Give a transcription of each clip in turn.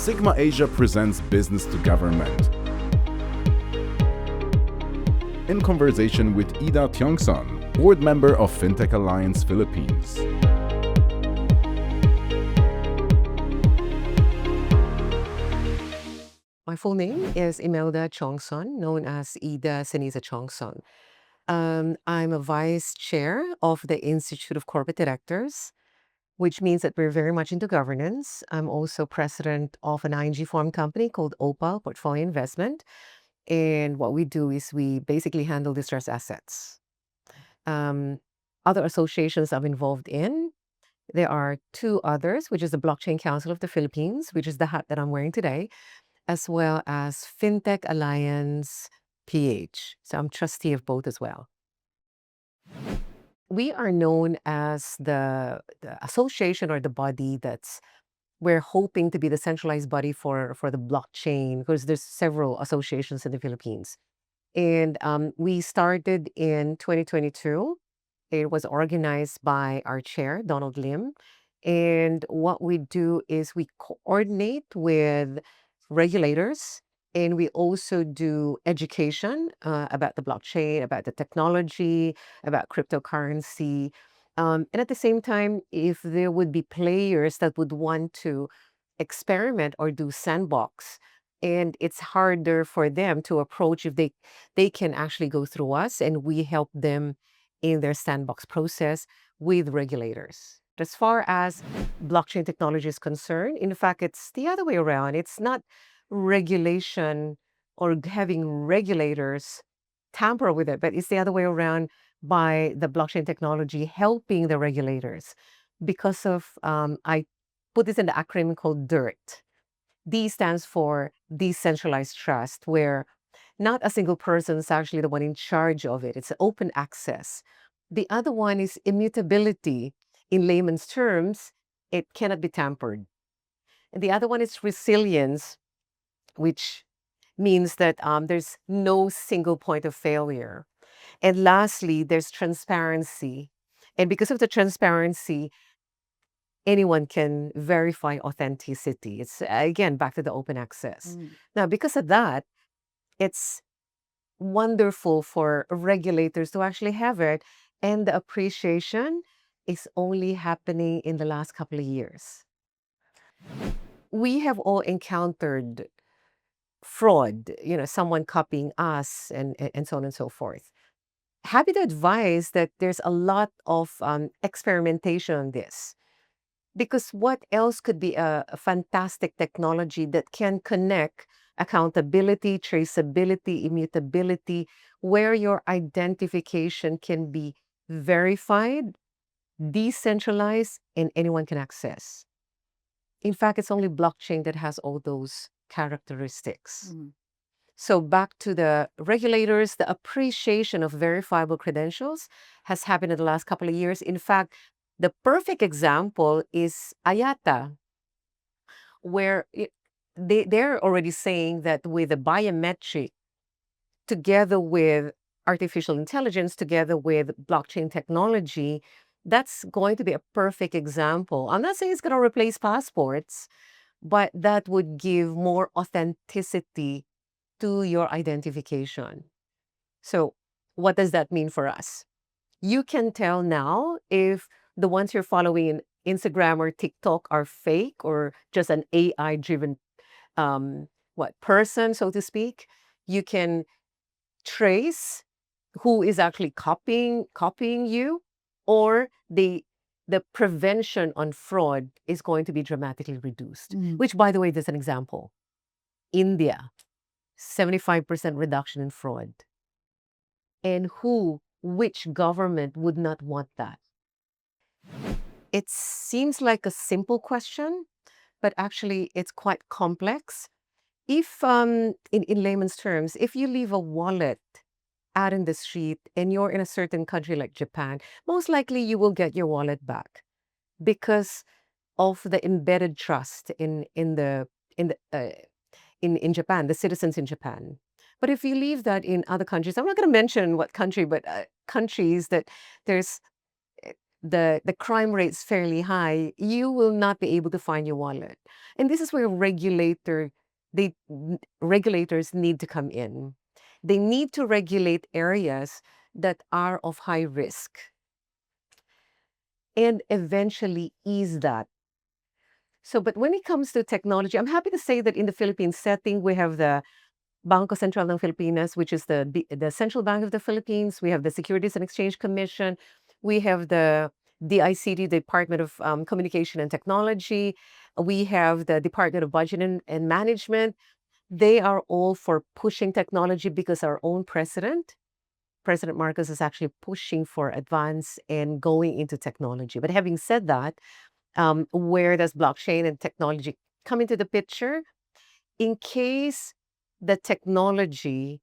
Sigma Asia presents Business to Government. In conversation with Ida Tiongson, board member of Fintech Alliance Philippines. My full name is Imelda Tiongson, known as Ida Tiongson. I'm a vice chair of the Institute of Corporate Directors, which means that we're very much into governance. I'm also president of an ING formed company called Opal Portfolio Investment. And what we do is we basically handle distressed assets. Other associations I'm involved in, there are two others, which is the Blockchain Council of the Philippines, which is the hat that I'm wearing today, as well as Fintech Alliance PH. So I'm trustee of both as well. We are known as the association or the body that's we're hoping to be the centralized body for the blockchain because there's several associations in the Philippines. And we started in 2022. It was organized by our chair, Donald Lim. And what we do is we coordinate with regulators and we also do education about the blockchain, about the technology, about cryptocurrency. And at the same time, if there would be players that would want to experiment or do sandbox, and it's harder for them to approach if they can actually go through us and we help them in their sandbox process with regulators. As far as blockchain technology is concerned, in fact, it's the other way around. It's not regulation or having regulators tamper with it, but it's the other way around by the blockchain technology helping the regulators because of, I put this in the acronym called DIRT. D stands for decentralized trust, where not a single person is actually the one in charge of it. It's open access. The other one is immutability. In layman's terms, it cannot be tampered. And the other one is resilience, which means that there's no single point of failure. And lastly, there's transparency. And because of the transparency, anyone can verify authenticity. It's again back to the open access. Now, because of that, it's wonderful for regulators to actually have it. And the appreciation is only happening in the last couple of years. We have all encountered fraud, someone copying us and so on and so forth. Happy to advise that there's a lot of experimentation on this. Because what else could be a fantastic technology that can connect accountability, traceability, immutability, where your identification can be verified, decentralized, and anyone can access? In fact, it's only blockchain that has all those characteristics. So back to the regulators, the appreciation of verifiable credentials has happened in the last couple of years. In fact, the perfect example is IATA, where they're already saying that with the biometric, together with artificial intelligence, together with blockchain technology, that's going to be a perfect example. I'm not saying it's going to replace passports, but that would give more authenticity to your identification. So, what does that mean for us? You can tell now if the ones you're following in Instagram or TikTok are fake or just an AI driven person, so to speak. You can trace who is actually copying you, or the prevention on fraud is going to be dramatically reduced. Which, by the way, there's an example. India, 75% reduction in fraud. And which government would not want that? It seems like a simple question, but actually it's quite complex. If, in layman's terms, if you leave a wallet out in the street and you're in a certain country like Japan, most likely you will get your wallet back because of the embedded trust in Japan, the citizens in Japan. But if you leave that in other countries, I'm not going to mention what country, but countries that there's the crime rate's fairly high, you will not be able to find your wallet. And this is where regulators need to come in. They need to regulate areas that are of high risk and eventually ease that. So, but when it comes to technology, I'm happy to say that in the Philippine setting, we have the Bangko Sentral ng Filipinas, which is the central bank of the Philippines. We have the Securities and Exchange Commission. We have the DICT, Department of Communication and Technology. We have the Department of Budget and Management. They are all for pushing technology because our own President Marcos, is actually pushing for advance and going into technology. But having said that, where does blockchain and technology come into the picture? In case the technology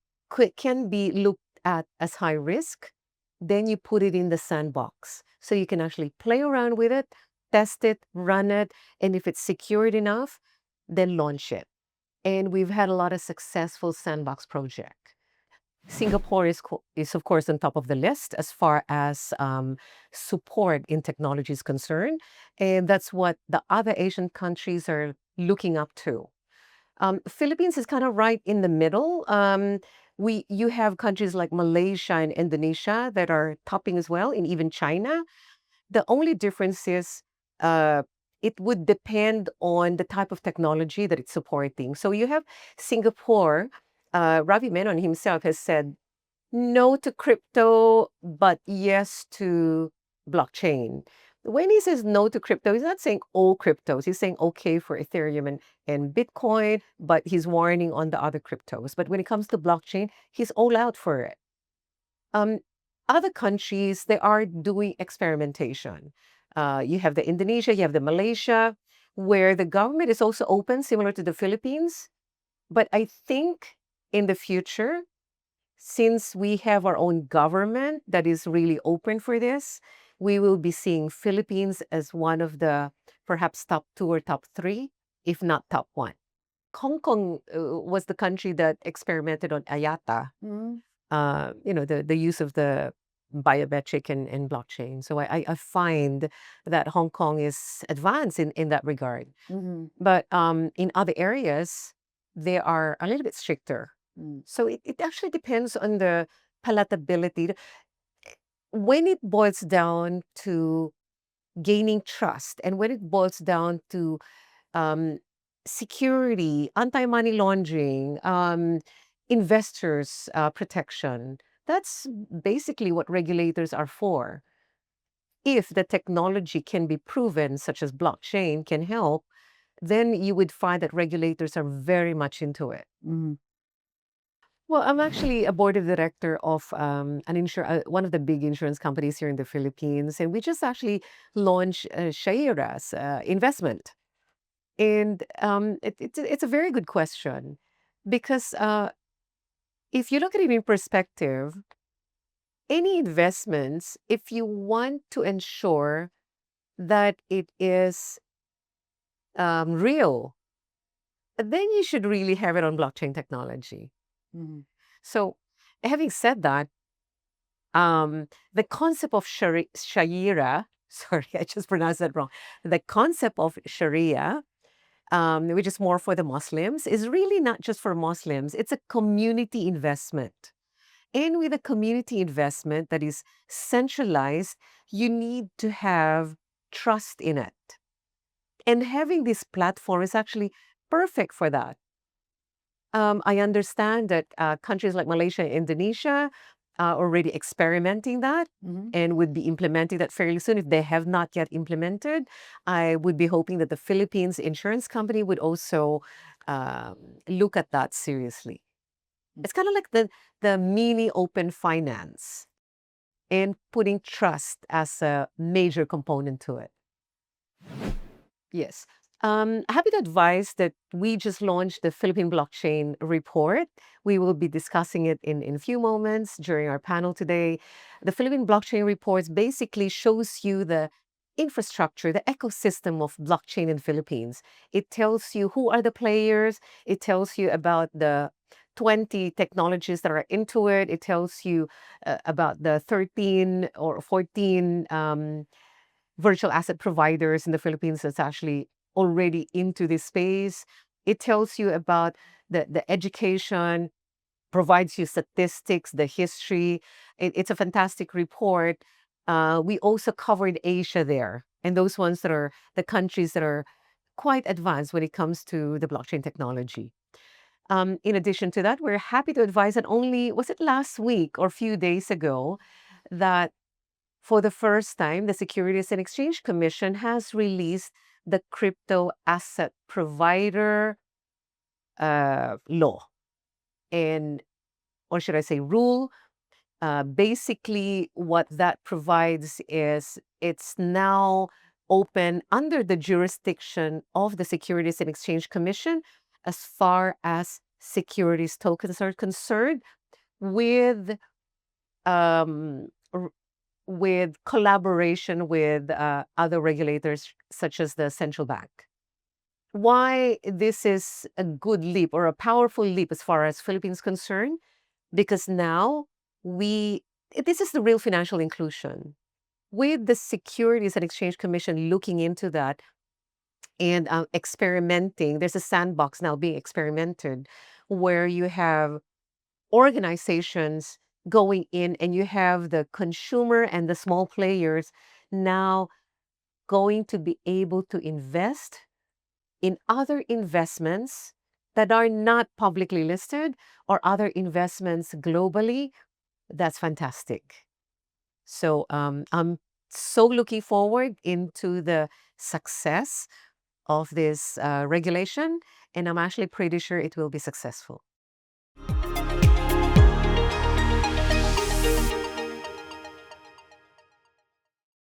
can be looked at as high risk, then you put it in the sandbox. So you can actually play around with it, test it, run it, and if it's secured enough, then launch it. And we've had a lot of successful sandbox projects. Singapore is of course on top of the list as far as support in technology is concerned, and that's what the other Asian countries are looking up to. Philippines is kind of right in the middle. You have countries like Malaysia and Indonesia that are topping as well, and even China. The only difference is uh, it would depend on the type of technology that it's supporting. So you have Singapore. Ravi Menon himself has said no to crypto, but yes to blockchain. When he says no to crypto, he's not saying all cryptos. He's saying okay for Ethereum and Bitcoin, but he's warning on the other cryptos. But when it comes to blockchain, he's all out for it. Um, Other countries, they are doing experimentation. You have the Indonesia, you have the Malaysia, where the government is also open, similar to the Philippines. But I think in the future, since we have our own government that is really open for this, we will be seeing Philippines as one of the perhaps top two or top three, if not top one. Hong Kong was the country that experimented on IATA, the use of the biometric and blockchain. So I find that Hong Kong is advanced in that regard. But in other areas, they are a little bit stricter. So it actually depends on the palatability. When it boils down to gaining trust and when it boils down to um, security, anti-money laundering, investors protection, that's basically what regulators are for. If the technology can be proven, such as blockchain can help, then you would find that regulators are very much into it. Well, I'm actually a board of director of one of the big insurance companies here in the Philippines, and we just actually launched Shaira's investment. And it's a very good question because if you look at it in perspective, any investments, if you want to ensure that it is real, then you should really have it on blockchain technology. So, having said that, the concept of Sharia, sorry, I just pronounced that wrong. The concept of Sharia, which is more for the Muslims, is really not just for Muslims. It's a community investment. And with a community investment that is centralized, you need to have trust in it. And having this platform is actually perfect for that. I understand that countries like Malaysia and Indonesia are already experimenting that and would be implementing that fairly soon. If they have not yet implemented, I would be hoping that the Philippines insurance company would also look at that seriously. It's kind of like the mini open finance and putting trust as a major component to it. Yes. Happy to advise that we just launched the Philippine Blockchain Report. We will be discussing it in a few moments during our panel today. The Philippine Blockchain Reports basically shows you the infrastructure, the ecosystem of blockchain in Philippines. It tells you who are the players. It tells you about the 20 technologies that are into it. It tells you about the 13 or 14 virtual asset providers in the Philippines that's actually already into this space. It tells you about the education, provides you statistics, the history. It's a fantastic report. We also covered Asia there, and those ones that are the countries that are quite advanced when it comes to the blockchain technology. In addition to that, we're happy to advise that only, was it last week or a few days ago, that for the first time, the Securities and Exchange Commission has released the crypto asset provider law, and or should I say rule. Basically, what that provides is it's now open under the jurisdiction of the Securities and Exchange Commission as far as securities tokens are concerned, with um, r- with collaboration with other regulators such as the central bank. Why this is a good leap or a powerful leap as far as Philippines concerned? Because now we this is the real financial inclusion. With the Securities and Exchange Commission looking into that and experimenting, there's a sandbox now being experimented where you have organizations going in and you have the consumer and the small players now going to be able to invest in other investments that are not publicly listed or other investments globally. That's fantastic. So I'm so looking forward into the success of this regulation, and I'm actually pretty sure it will be successful.